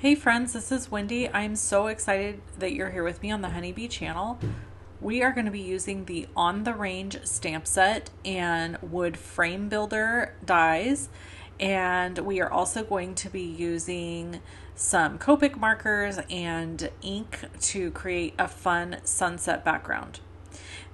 Hey friends, this is Wendy. I'm so excited that you're here with me on the Honeybee channel. We are going to be using the On the Range stamp set and wood frame builder dies. And we are also going to be using some Copic markers and ink to create a fun sunset background.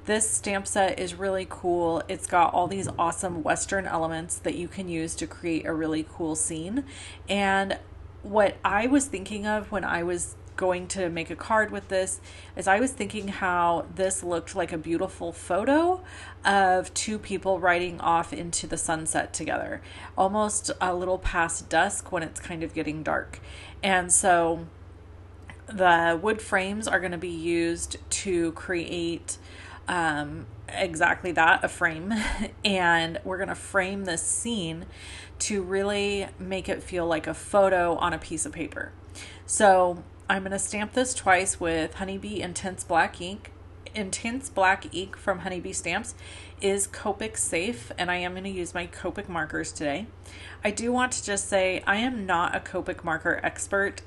This stamp set is really cool. It's got all these awesome Western elements that you can use to create a really cool scene. And what I was thinking of when I was going to make a card with this is I was thinking how this looked like a beautiful photo of two people riding off into the sunset together, almost a little past dusk when it's kind of getting dark. And so the wood frames are going to be used to create exactly that, a frame. And we're going to frame this scene to really make it feel like a photo on a piece of paper. So I'm going to stamp this twice with Honeybee Intense Black ink. Intense Black ink from Honeybee Stamps is Copic safe, and I am going to use my Copic markers today. I do want to just say I am not a Copic marker expert.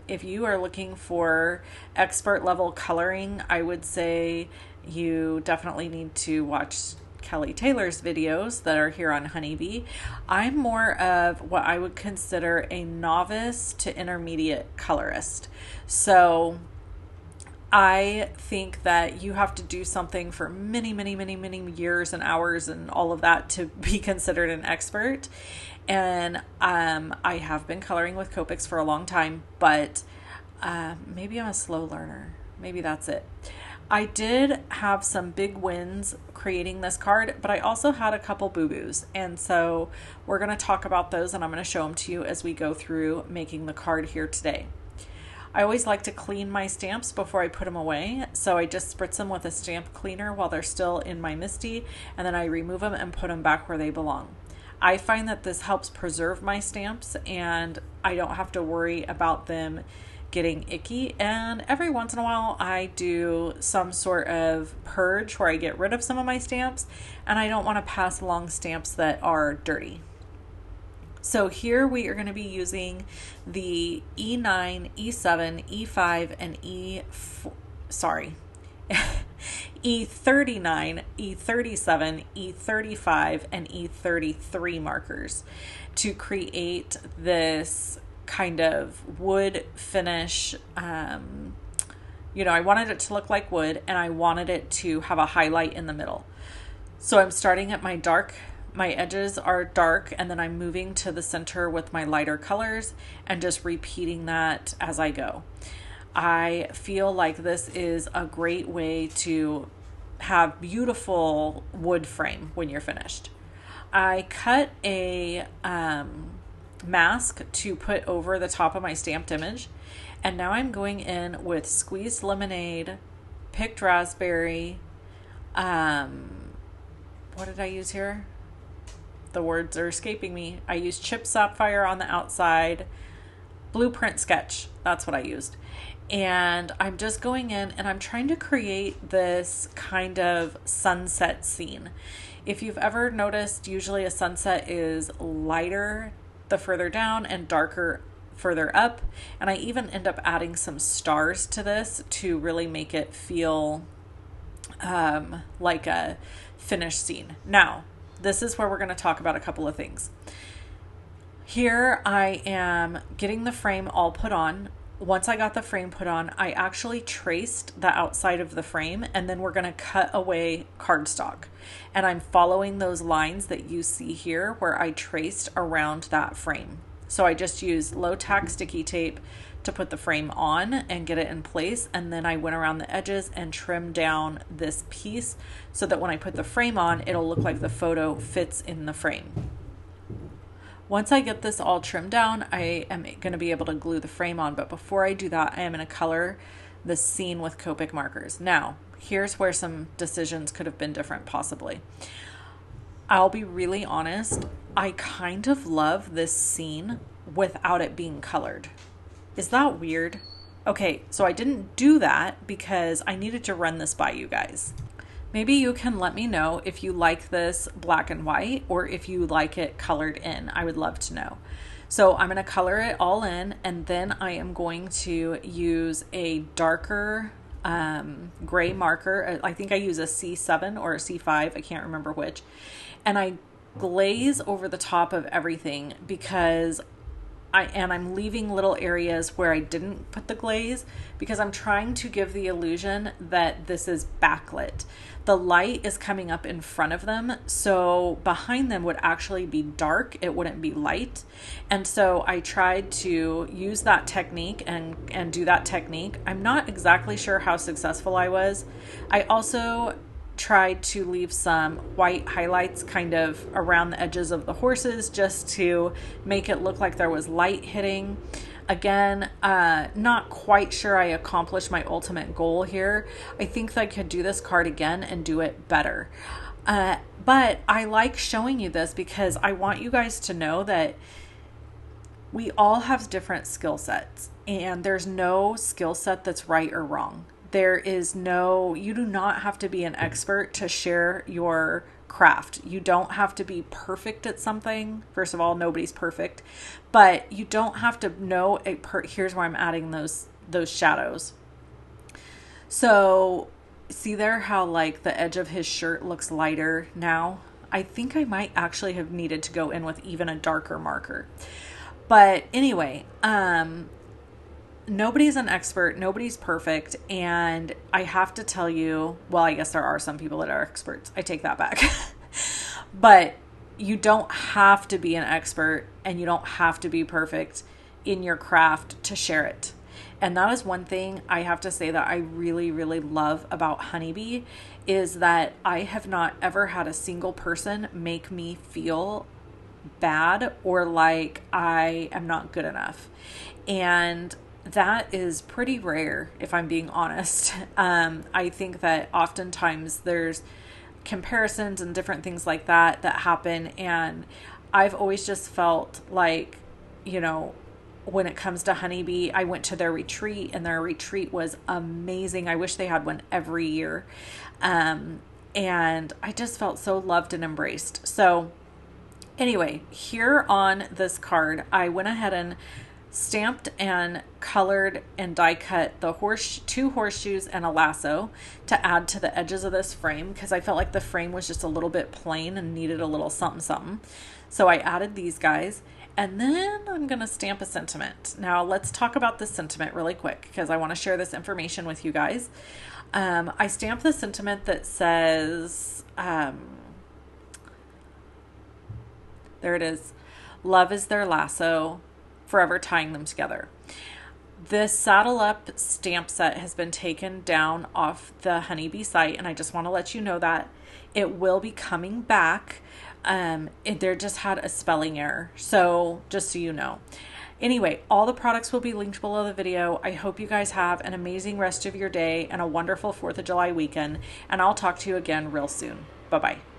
If you are looking for expert level coloring, I would say you definitely need to watch Kelly Taylor's videos that are here on Honeybee. I'm more of what I would consider a novice to intermediate colorist. So I think that you have to do something for many, many, many, many years and hours and all of that to be considered an expert. And I have been coloring with Copics for a long time, but maybe I'm a slow learner. Maybe that's it. I did have some big wins creating this card, but I also had a couple boo-boos. And so we're going to talk about those, and I'm going to show them to you as we go through making the card here today. I always like to clean my stamps before I put them away. So I just spritz them with a stamp cleaner while they're still in my MISTI, and then I remove them and put them back where they belong. I find that this helps preserve my stamps, and I don't have to worry about them getting icky. And every once in a while I do some sort of purge where I get rid of some of my stamps, and I don't want to pass along stamps that are dirty. So here we are going to be using the E9, E7, E5, and E39, E37, E35, and E33 markers to create this kind of wood finish. I wanted it to look like wood, and I wanted it to have a highlight in the middle. So I'm starting at my edges are dark, and then I'm moving to the center with my lighter colors and just repeating that as I go. I feel like this is a great way to have beautiful wood frame when you're finished. I cut a mask to put over the top of my stamped image, and now I'm going in with squeezed lemonade, picked raspberry, what did I use here? The words are escaping me. I used chip sapphire on the outside, blueprint sketch, that's what I used. And I'm just going in and I'm trying to create this kind of sunset scene. If you've ever noticed, usually a sunset is lighter the further down and darker further up. And I even end up adding some stars to this to really make it feel like a finished scene. Now, this is where we're going to talk about a couple of things. Here I am getting the frame all put on. Once I got the frame put on, I actually traced the outside of the frame, and then we're going to cut away cardstock. And I'm following those lines that you see here where I traced around that frame. So I just used low tack sticky tape to put the frame on and get it in place, and then I went around the edges and trimmed down this piece so that when I put the frame on, it'll look like the photo fits in the frame. Once I get this all trimmed down, I am going to be able to glue the frame on, but before I do that, I am going to color the scene with Copic markers. Now, here's where some decisions could have been different possibly. I'll be really honest, I kind of love this scene without it being colored. Is that weird? Okay, so I didn't do that because I needed to run this by you guys. Maybe you can let me know if you like this black and white or if you like it colored in. I would love to know. So I'm going to color it all in, and then I am going to use a darker gray marker. I think I use a C7 or a C5. I can't remember which. And I glaze over the top of everything because I'm leaving little areas where I didn't put the glaze because I'm trying to give the illusion that this is backlit. The light is coming up in front of them, so behind them would actually be dark. It wouldn't be light. And so I tried to use that technique and do that technique. I'm not exactly sure how successful I was. I also tried to leave some white highlights kind of around the edges of the horses just to make it look like there was light hitting. Again, not quite sure I accomplished my ultimate goal here. I think that I could do this card again and do it better. But I like showing you this because I want you guys to know that we all have different skill sets, and there's no skill set that's right or wrong. You do not have to be an expert to share your craft. You don't have to be perfect at something. First of all, nobody's perfect, but you don't have to know here's where I'm adding those shadows. So see there how like the edge of his shirt looks lighter now? I think I might actually have needed to go in with even a darker marker. But anyway, nobody's an expert, nobody's perfect, and I have to tell you, well, I guess there are some people that are experts. I take that back. But you don't have to be an expert and you don't have to be perfect in your craft to share it. And that is one thing I have to say that I really, really love about Honeybee is that I have not ever had a single person make me feel bad or like I am not good enough. And that is pretty rare, if I'm being honest. I think that oftentimes there's comparisons and different things like that happen. And I've always just felt like, when it comes to Honeybee, I went to their retreat and their retreat was amazing. I wish they had one every year. And I just felt so loved and embraced. So anyway, here on this card, I went ahead and stamped and colored and die cut the two horseshoes and a lasso to add to the edges of this frame because I felt like the frame was just a little bit plain and needed a little something something. So I added these guys, and then I'm going to stamp a sentiment. Now let's talk about this sentiment really quick because I want to share this information with you guys. I stamped the sentiment that says, there it is, love is their lasso, forever tying them together. This Saddle Up stamp set has been taken down off the Honeybee site, and I just want to let you know that it will be coming back. There just had a spelling error, so just so you know. Anyway, all the products will be linked below the video. I hope you guys have an amazing rest of your day and a wonderful 4th of July weekend, and I'll talk to you again real soon. Bye-bye.